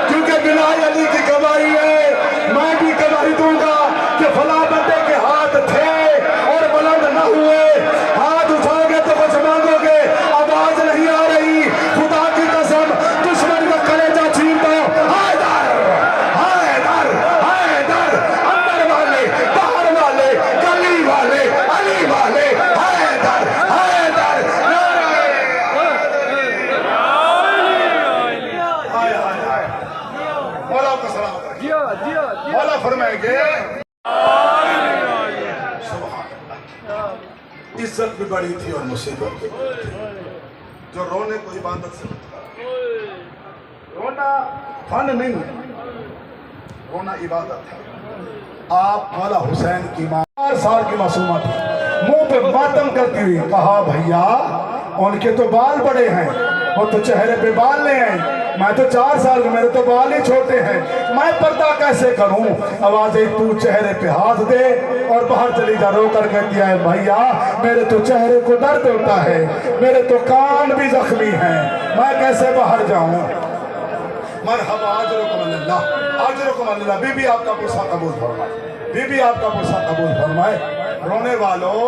C: क्योंकि बिलाय अली की गवाही है। मैं भी गवाही दूंगा कि फला बंदे के हाथ थे और बुलंद न हुए। हाथ उठाओगे तो कुछ मांगोगे, आवाज नहीं आ रही। खुदा की कसम दुश्मन का कलेजा छीन दो। हैदर मौला फरमाएंगे इज्जत भी बड़ी थी और मुसीबत भी बड़ी थी। जो रोने को इबादत से रोना फन नहीं है, रोना इबादत है। आप मौला हुसैन की माँ 4 साल की मासूमा थी, मुंह पे मातम करती हुई कहा भैया उनके तो बाल बड़े हैं, वो तो चेहरे पे बाल नहीं हैं, मैं तो 4 साल का, मेरे तो बाल ही छोटे हैं, मैं पर्दा कैसे करूं। आवाज आई तू चेहरे पे हाथ दे और बाहर चली जा। रो कर कहती है भैया मेरे तो चेहरे को दर्द होता है, मेरे तो कान भी जख्मी हैं, मैं कैसे बाहर जाऊं। मरहबा अजरुकुम अल्लाह, अजरुकुम अल्लाह। बीबी आपका पुरसा कबूल फरमाए, बीबी आपका पुरसा कबूल फरमाए। रोने वालों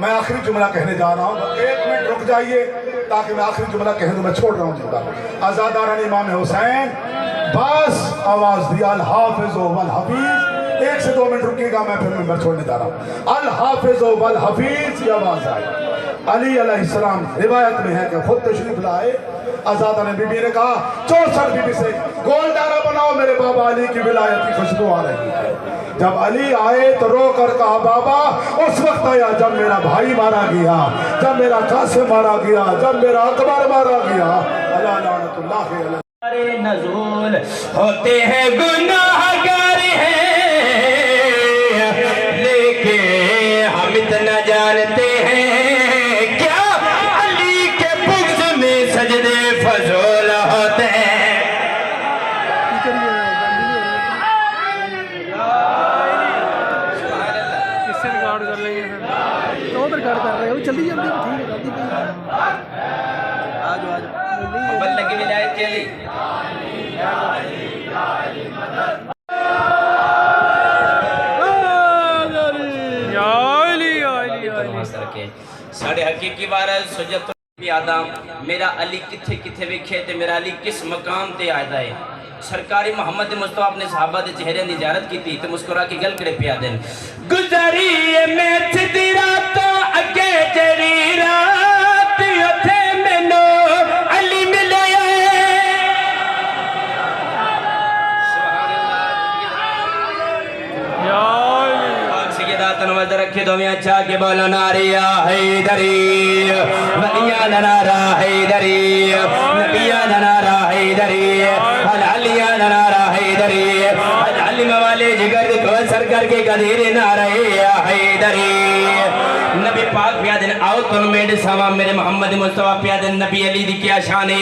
C: मैं आखिरी जुमला कहने जा रहा हूँ, 1 मिनट रुक जाइए ताकि मैं आखिरी जुमला कह दूँ, मैं छोड़ रहा हूँ जुमला। आज़ादारान इमाम हुसैन बस आवाज दिया अल हाफिज़ वल हफीज़। 1 से 2 मिनट रुकिएगा, मैं फिर मैं छोड़ने जा रहा हूँ। अल हाफिज़ वल हफीज़ की आवाज आई। अली अलैहिस्सलाम रिवायत में है कि खुद तशरीफ लाए। आज़ादा ने बीबी ने कहा 64 बीबी से गोलदारा बनाओ, मेरे बाबा अली की विलायत की खुशबू आ रही है। जब अली आए तो रो कर कहा बाबा उस वक्त आया जब मेरा भाई मारा गया, जब मेरा कासिम मारा गया, जब मेरा अकबर मारा गया। अला लानतुल्लाह अलैह।
A: नज़ूल होते हैं गुनाहगार हैं, लेकिन हम इतना जानते हैं क्या अली के बुग़्ज़ में सजदे फज़ूल होते हैं।
B: इससे रिकॉर्ड कर लेंगे फिर तो उधर रिकॉर्ड कर रहे हो जल्दी जल्दी ठीक है जल्दी आज
A: बल्ले की विलायत चली। साढ़े हकीकी वारस सुजत आदम मेरा अली किथे किथे वेखे ते मेरा अली किस मकाम ते आयदा है। सरकारी मोहम्मद मुस्तफा अपने सहाबा दे चेहरे की ज़ियारत की थी तो मुस्कुरा के गल करे पिया दिन गुजारी मैं सिद्धी रातों अगे जड़ी रात उथे मैनू अली मिले। तनवद रखे दोवियां चाह के बोलो नारिया हैदरी वलिया नारा हैदरी नबिया नारा हैदरी अलिया नारा हैदरी अली मवाले जिगर को सरकार के कदीर नारा हैदरी। नबी पाक पिया दिन आओ तुम मेरे सवा मेरे मोहम्मद मुस्तफा पिया दिन नबी अली दी क्या शान है।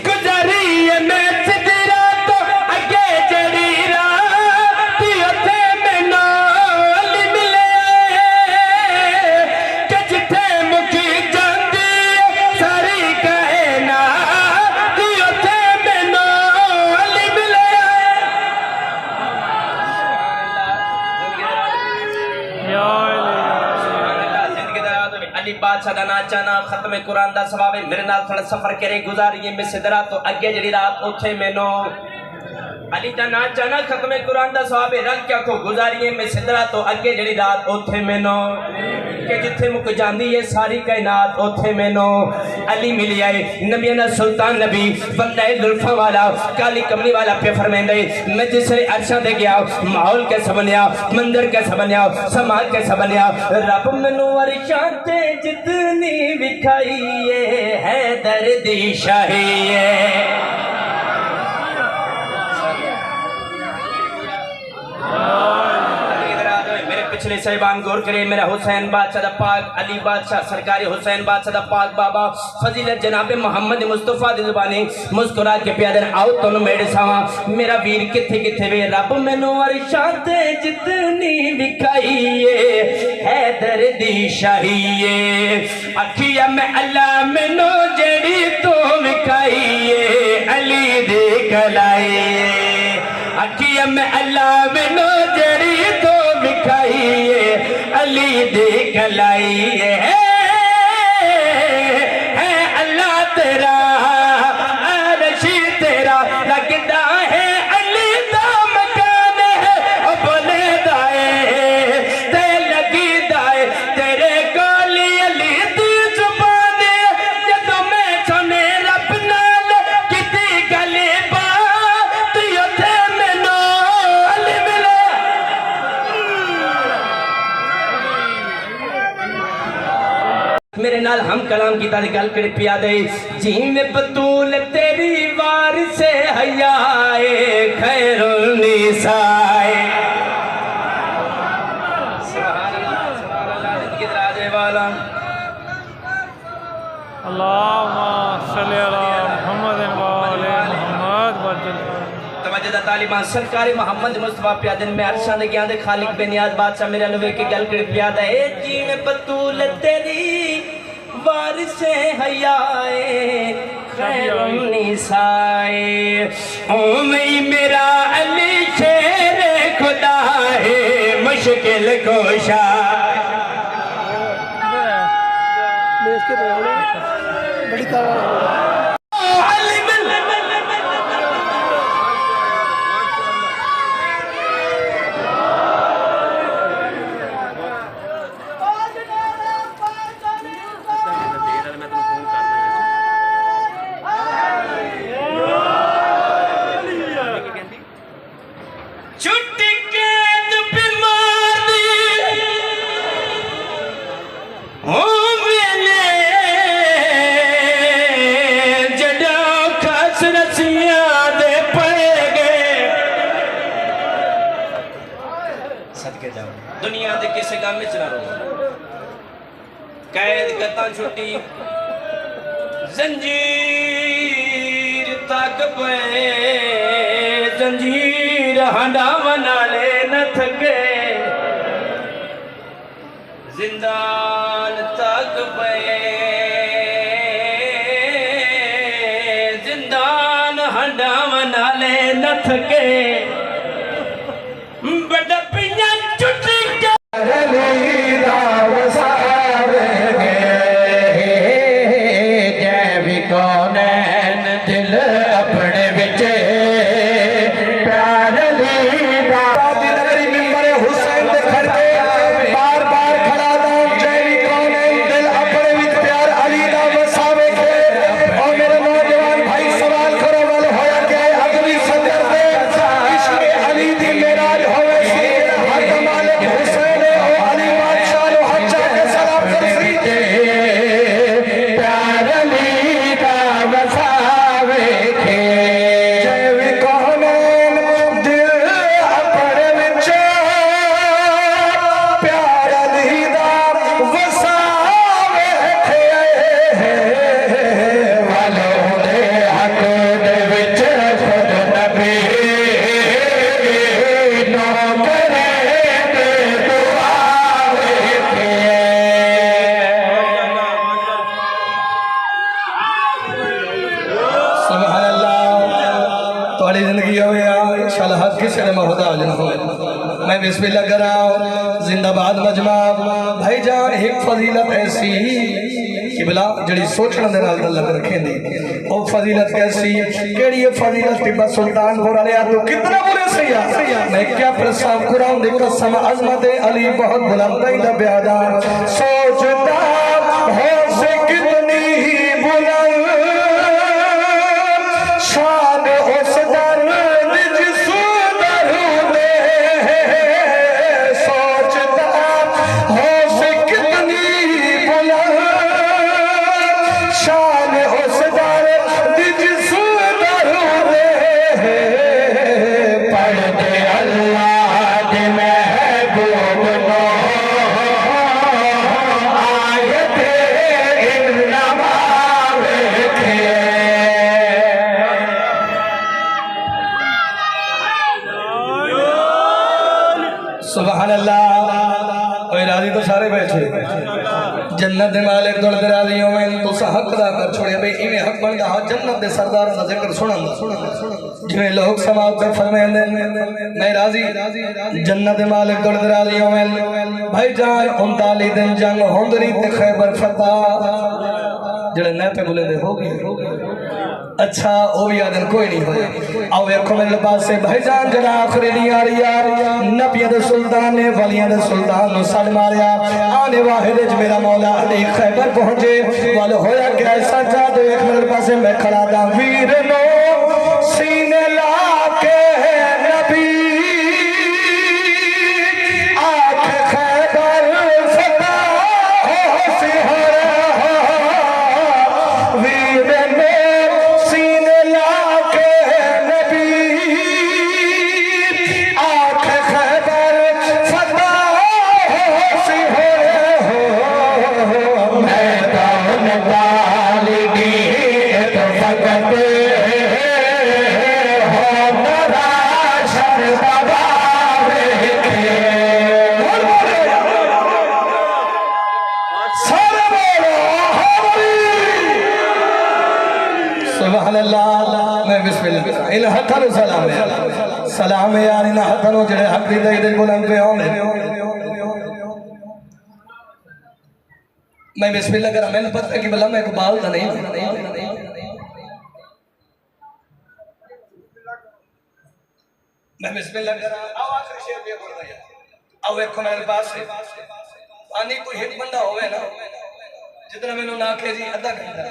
A: गुजरी मैं सिद्धी रातों अगे जड़ी रात उथे मैनू बादशाह दा नाचाना खत्म कुरान दा सवाब मेरे नाल थोड़ा सफर करे गुजारिए मैं सिदरा तो अगे जड़ी रात उथे मैनू अली दा नाचाना खत्म कुरान दा सवाब रख क्या को गुजारिए मैं सिदरा तो अगे जड़ी रात उथे मैनू कि जिथे मुक जांदी है सारी कायनात उथे मैनू अली मिल आए। नबियां दा सुल्तान नबी बंदा जुल्फा वाला काली कमली वाला पे फरमांदे मैं जिसरे अरशां ते गया माहौल कैसा बनया मंदिर कैसा बनया समाज कैसा बनया रब मैनू अरशां ते जितनी विखाई है दर्दी शाही है। पिछले साहिबान गौर करे मेरा हुसैन बादशाह दा पाक अली बादशाह सरकारी हुसैन बादशाह दा पाक बाबा फजीलत जनाब मोहम्मद मुस्तफा दी ज़ुबानी मुस्कुरा के प्यादे आओ तुम मेरे सावा मेरा वीर किथे किथे वे रब मैनू अरशां ते जितनी विखाई है दर्दी शाही अखिया मैं अल्लाह मैनू जड़ी तो विखाई अली दे कलाई अखिया मैं अल्लाह मैनू जड़ी तो विखाई अली दे कलाई है अल्लाह तेरा अरशी तेरा लगदा है अली दा मकान है बोले दाए ते लगी दाए तेरे कोली अली दी जुबान जदों मैं सुने रब नाल किती गल बात उथे मैनू अली मिले।
D: کی گل کر پیا دے جی میں بطول تیری وار سے حیائے خیر النساء سبحان اللہ زندگی دراز والا
B: اللہم صلی علی محمد وآل محمد وجل
D: توجہ طالبان سرکار محمد مصطفیٰ پیادن میں عرشان دے گیاں دے خالق بے نیاز بادشاہ میرے نوے کے گل کر پیادہ اے جی میں بطول تیری وارث حیائے خیر النساء اومی میرا علی شیر خدا ہے مشکل کوشا
B: بڑی کارا
D: دنیا دے کسے کام میں چلا رہا قید کتا چھوٹی زنجیر تک پہ زنجیر ہنڈا منا لے نہ تھکے زندان تک پہ زندان ہنڈا منا لے نہ تھکے بڑا پیاں چھوٹی
E: میں بسم اللہ کر رہا ہوں زندہ باد مجمع بھائی جان ایک فضیلت ایسی کہ بلا جڑی سوچنا دے نال اللہ رکھیں دی او فضیلت کیسی کیڑی یہ فضیلت تیبا سلطان پورا لیا تو کتنا بولے سیاہ میں کیا پرسام قرآن دے قسم عظمت علی بہت بلند دا بیادار سوچتا ہو سے کتنی ہی بلند شان اس در سبحان اللہ اوہ راضی تو سارے بیٹھے جنت دے مالک دول دے راضیوں میں تو سا حق دا کر چھوڑے بے ایمیں حق بن گا جنت دے سردار دا ذکر سنن جنہیں لوگ سماعت پہ فرمائیں دے میں راضی جنت دے مالک دول دے راضیوں میں بھائی جان 39 دن جنگ ہوندری تے خیبر فتح جڑے نئے پہ بولے دے ہوگی اچھا وہ بھی آدھن کوئی نہیں ہوئے آؤ ایکھو میرے پاس سے بھائی جان جنا آخری نہیں آ رہی نبی دے سلطان نے ولیاں دے سلطان نے سال ماریا آنے واحد جو میرا مولا علی خیبر پہنچے والے ہویا کہ ایسا جادو ایک میرے پاس سے میں کھڑا دا ویر نو سینے لا کے نبی آنکھ خیبر فتح ہو سہر पे हो नराशन दबावे के सारे बोलो सुभान अल्लाह। मैं बिस्मिल्लाह इन हथन सलाम है यार इन हथन जड़े हक दी दे बुलंद पे आउंदे मैं बिस्मिल्लाह करा मैंने पता है कि भला मैं इकबाल दा नहीं मैं बिस्मिल्लाह करा आओ आखिरी शेर पे बोल रहा आओ देखो मेरे पास है पानी कोई एक बंदा होवे ना जितना मैंने ना के जी आधा घंटा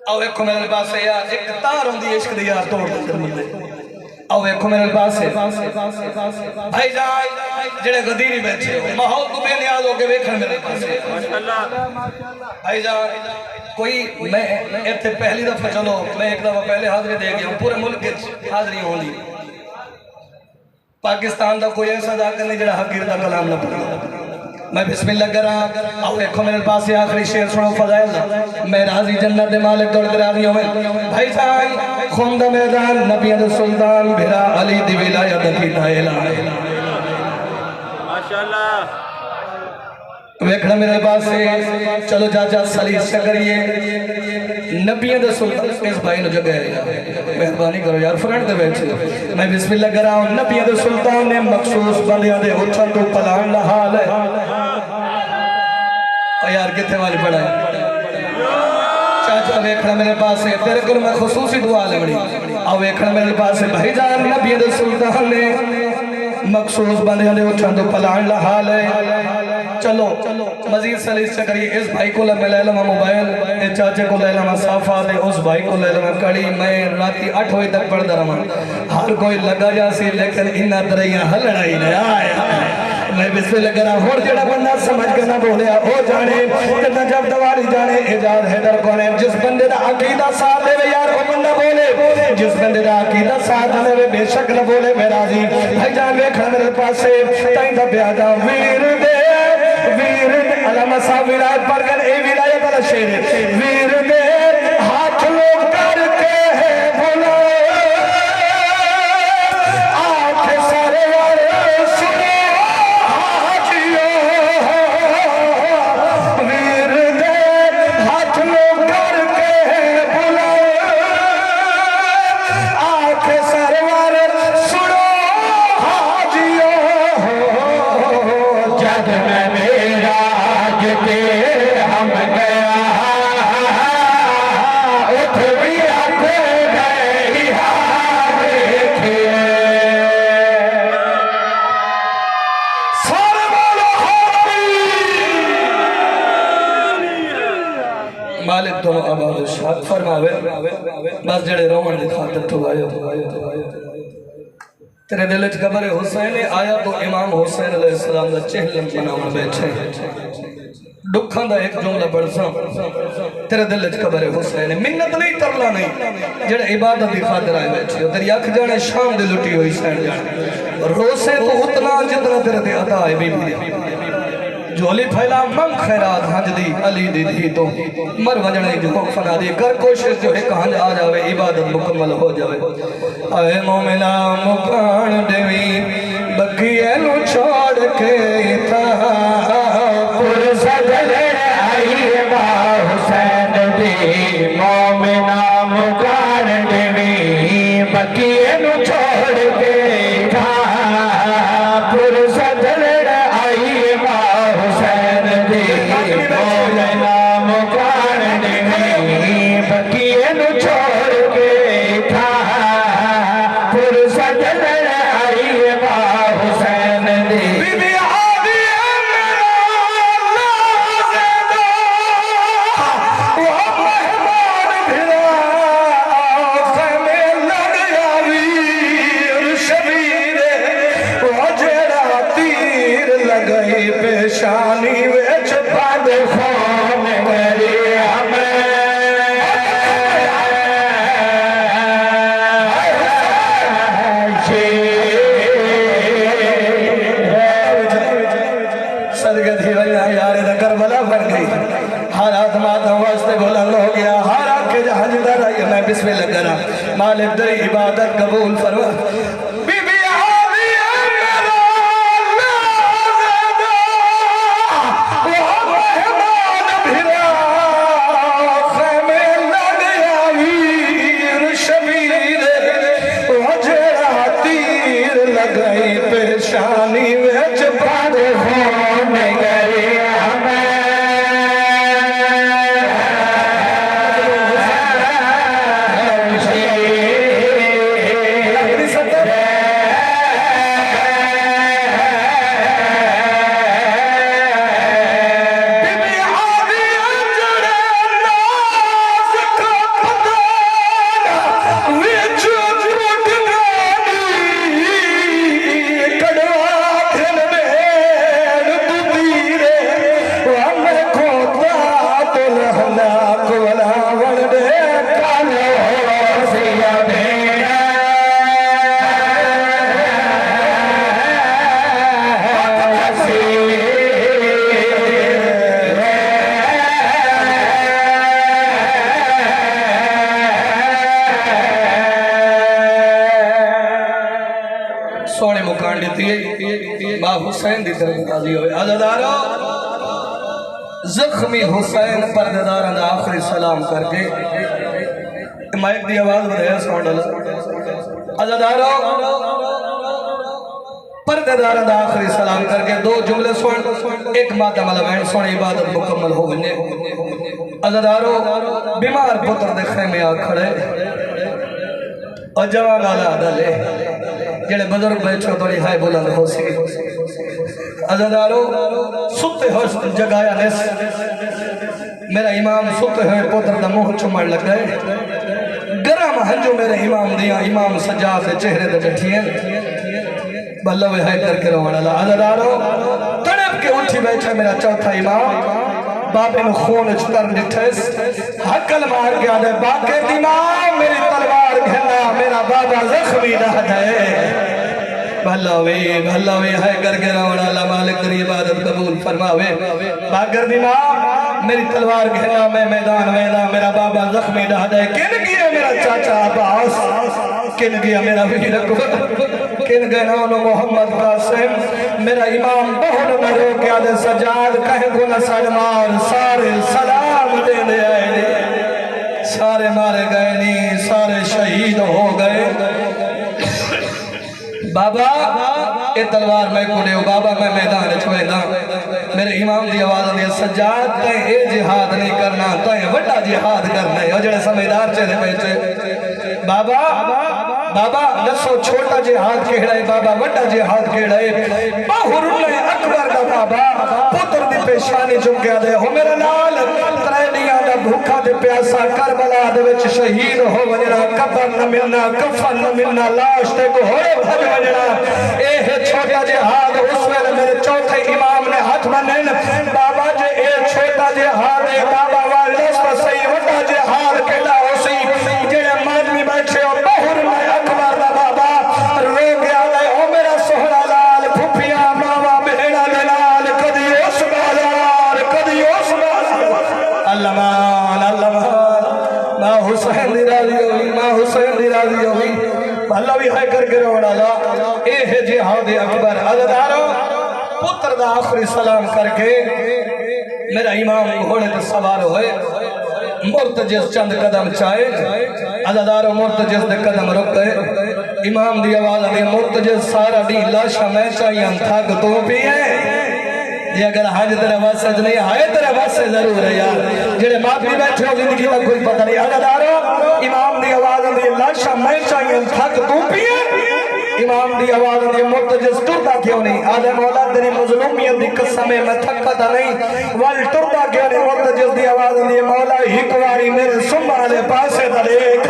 E: आओ देखो मेरे पास है यार एक तार होंदी इश्क दी यार तोड़ दे बंदे आओ देखो मेरे पास है भाई जान जेड़े गदीरी बैठे हो माहौल को बेनियाज होके देखण मेरे पास है माशाल्लाह भाई जान कोई मैं इत्थे पहली दफा चलो मैं एक दफा पहले हाजिरी दे गया पूरे मुल्क विच हाजिरी होंदी पाकिस्तान दा कोई ऐसा जाकर नहीं जेड़ा हकीर दा कलाम ना पढ़े मैं बिस्मिल्लाह करा आओ देखो मेरे पास है आखिरी शेर सुनो फजाइल मैं राजी जन्नत दे मालिक दौड़ दे राजी होवे भाई जान खून दा मैदान नबियां दे सुल्तान भेरा अली दी विलायत की ऐलान
B: माशाल्लाह
E: वेखना मेरे पास है चलो चाचा सलीस से करिए नबियां दे सुल्तान इस भाई नु जगह मेहरबानी करो यार फ्रंट दे बैठे मैं बिस्मिल्लाह करा नबियां दे सुल्तान ने मखसूस बंदियां दे उठन तो पलाण दा हाल है ओ यार किथे वाली पड़ा है चाचा वेखना मेरे पास है तेरे को मैं खुसूसी दुआ लेवनी आओ वेखना मेरे पास है भाई जान नबियां दे सुल्तान ने मखसूस बंदियां दे उठन तो पलाण दा हाल है चलो मजीद सलीस से करिए इस भाई को मैं ले लवा मोबाइल इस चाचे को ले लवा साफा दे उस भाई को ले लवा कड़ी मैं राती 8 बजे तक पढ़ता रहा हर कोई लगा जासी लेकिन इन्ना दरिया हलना ही नहीं आया मैं बिस्मिल्लाह करा होर जेड़ा बंदा समझ के ना बोलिया ओ जाने ते जब दवारी जाने इजाद हैदर कोने जिस बंदे दा अकीदा साथ देवे यार ओ बंदा बोले जिस बंदे दा अकीदा साथ देवे बेशक न बोले मेरा जी भाई जान वेखा मेरे पासे ताई दा प्यादा वीर दे अलामा साहब विलायत पर गए ए विलायत वाला शेर वीर दे हाथ लोग करके है बोला आंख सारे वाले सुनो हाजियो वीर दे हाथ लोग करके है बोला आंख सारे वाले सुनो हाजियो जग में मेरा हम गया उठ भी हट गई मालिक दोनों आबाद शाद फरमावे बस जड़े रोमन की खातिर तो आयो तेरे दिल च कबर हुसैन आया तो इमाम हुसैन अलैहिस्सलाम दा चेहरा बनावन बैठे दुखा दा एक जुमला पढ़सा तेरे दिल च कबर हुसैन मिन्नत नहीं तरला नहीं जेड़ा इबादत दी खातिर आए बैठे तेरी अख जाने शाम दी लुटी हुई सैन जाने रोसे तो उतना जितना तेरे ते अता है बीबी झोली फैला मन खैरात हंज दी अली दी दी तो मर वजने जो फना दी कर कोशिश जो एक हंज आ जावे इबादत मुकम्मल हो जावे आए मोमिना मुकान देवी बगिए नु छोड़ के था पुरसद आई बा हुसैन दी मोमिना मुकान देवी बगिए नु छोड़ के था पुरसद आई बा हुसैन दी मोमिना मुकान देवी बगिए नु छोड़ के था पुरसद आई बा हुसैन दी बीबी आदि पेशानी विच बद फोन मेरी हमें وجہ حجدہ رہی میں بسم اللہ کرا مالک دری عبادت قبول فرما بی بی آدھی میرا لازدہ وہ مہمان بھرا خیمے لگ آویر شبیر وہ جڑا تیر لگئی پیشانی ویچ بڑ ہونے گئی سونے مکان لیتی ہے ماں حسین دی طرف قاضی ہوئے عزادارو زخمی حسین پردیداران دا آخری سلام کر کے مائک دی آواز بدھایا سوڑ ڈالا عزادارو پردیداران دا آخری سلام کر کے دو جملے سوڑ ایک مادہ ملوین سوڑ عبادت مکمل ہو گنے عزادارو بیمار پتر دے خیمے آ کھڑے اور جوان آلہ دلے جڑے بزرگ بیچو توڑی ہائے بلند ہو سکی عزادارو ستے ہوئے جگایا نیس میرا امام ستے ہوئے پوتر دا موہ چمڑ لگ گئے گرام ہنجو میرے امام دیا امام سجاد دے چہرے دے بیٹھی ہیں بلوے ہائے کر کے روان اللہ عزادارو تڑپ کے اٹھی بیٹھا میرا چوتھا امام بابے نو خون چتر نٹھس حقل مار گیا دے باقی امام میری تلوار گھنا میرا بابا زخمی نہ ہے بھلاوے ہے کر کے روڑا اللہ مالک تری عبادت قبول فرماوے باگر دیماں میری تلوار گھنا میں میدان ویدہ میرا بابا زخمی نہ ہے کن گیا میرا چاچا عباس کن گیا میرا ویر اکبر کن گیا نونو محمد قاسم میرا امام بہن مرو کیا دے سجاد کہیں گو نسل مار سارے سلام دے دے آئے دے سارے مارے گئے نہیں سارے شہید ہو گئے بابا اے تلوار میں کھڑے ہو بابا میں میدان چھوئے نا میرے امام دی آواز نے سجاد تائیں اے جہاد نہیں کرنا تائیں وڈا جہاد کرنا ہے جڑے سمیدار چہرے بیٹھے بابا نسو چھوٹا جہاد کہڑا ہے بابا وڈا جہاد کہڑا ہے باہر اللہ اکبر دا بابا پتر دی پیشانی چکیا دے ہو میرا نال ترینیاں دا بھوکا دے پیاسا کربلا دے وچ شہید ہو ونجنا کفن نہ ملنا کفن نہ ملنا لاش تے کو ہوئے بھج ونجنا اے ہے چھوٹا جہاد اس ویلے میرے چوتھے امام نے ہاتھ منن بابا جے اے چھوٹا جہاد ہے بابا والدس پر صحیح وڈا جہاد کہڑا ہو سی جڑے مادمی بیٹھے ہو باہر اللہ اکبر دا بابا رو گیا دے او میرا سہرا لال پھپیاں ماما بہنا دلال کدی اس بازار کدی اس بازار اللہ مان ماں حسین دی راضی ہوئی ماں حسین دی راضی ہوئی اللہ بھی ہے کر کے روڑا لا اے ہے جہاد اکبر عزادارو پتر دا آخری سلام کر کے میرا امام گھوڑے تے سوار ہوئے مرتجز چند قدم چاہے عزادارو مرتجز دے قدم رک گئے امام دی آواز دے مرتجز سارا دی لاشا میں چاہیے تھک تو بھی ہے یہ اگر حاج تیرے واسد نہیں ہے تیرے واسد ضرور ہے یار جڑے ماں بھی بیٹھے ہو زندگی میں کوئی پتہ نہیں عزادارو امام دی آواز دے لاشا میں چاہیے تھک تو بھی ہے امام دی آواز دے مرتجز ٹرتا کیوں نہیں آدھے مولا تیری مظلومیت دی قسمیں میں تھکتا نہیں وال ٹرتا کیوں نہیں مرتجز دی آواز دے مولا ہکواری میرے سنبھالے پاسے دلیک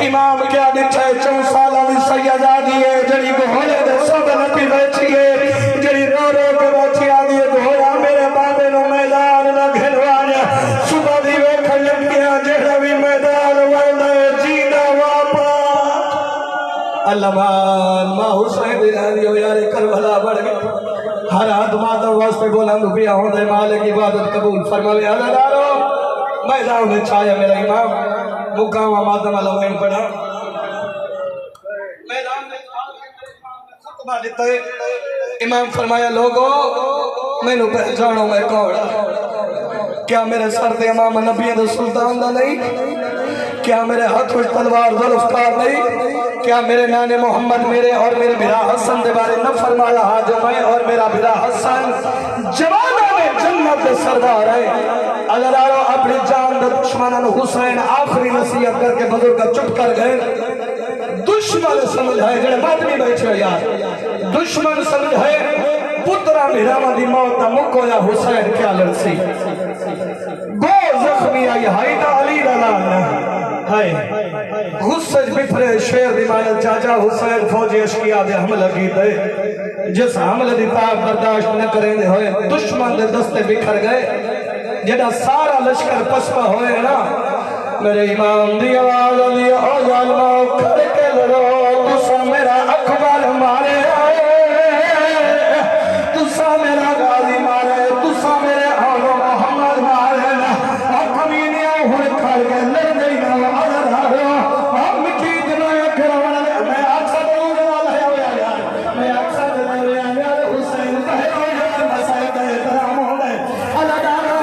E: امام کیا دکھائے 4 سالہ دی سیدہ دیئے جڑی گھوڑے دے سب نپی بیٹھیے جڑی رو رو کے بیٹھی آدھی گھوڑا میرے بابے نو میدان نہ گھنوانا صبح دی ویکھن لگیا جڑا بھی میدان ورنہ جینا واپا اللہ ماں حسین دی راضی ہو یار کربلا بڑھ گئی ہر آدمہ تو واسطے بلند بھی ہوں دے مالک عبادت قبول فرماوے عزادارو میدان میں چھایا میرا امام مقام مادم علوین پڑھا میدان میں خطبہ دیتا ہے امام فرمایا لوگو میں نو پہچانو میں کون کیا میرے سر دے امام نبی دے سلطان دا نہیں کیا میرے ہاتھ میں تلوار ذوالفقار نہیں کیا میرے نانے محمد میرے اور میرے بھرا حسن دے بارے نہ فرمایا ہاں جو میں اور میرا بھرا حسن جوانہ میں جنت دے سردار ہے اگر آرو اپنی جان دے دشمنان حسین آخری نصیحت کر کے بزرگ چپ کر گئے دشمن سمجھائے جڑے مادمی بیٹھے یار دشمن سمجھائے پترہ میرا دی موت دا مکو یا حسین کیا لرسی گو زخمی آئی ہائی دا علی لانا غصج بفرے شیر دیمانا چاچا حسین فوجی اشکیا دے حملہ کی دے جس حملہ دی تاب برداشت نہ کریں دے ہوئے دشمن دے دستے بکھر گئے جڑا سارا لشکر پسپا ہوئے نا میرے امام دی آواز دی او ظالمہ کھڑ کے لڑو تسا میرا اکبر مارے تسا میرا غازی مارے تسا میرے آلو محمد مارے اور کمینیاں ہوئے کھڑ کے لڑ گئی نا عدر ہارو ہم کی جنوے کروڑا میں اکسا دور والا ہے میں اکسا دور والا ہے حسین کہے ہوئے مسائل کہے ترام ہوئے اللہ دارو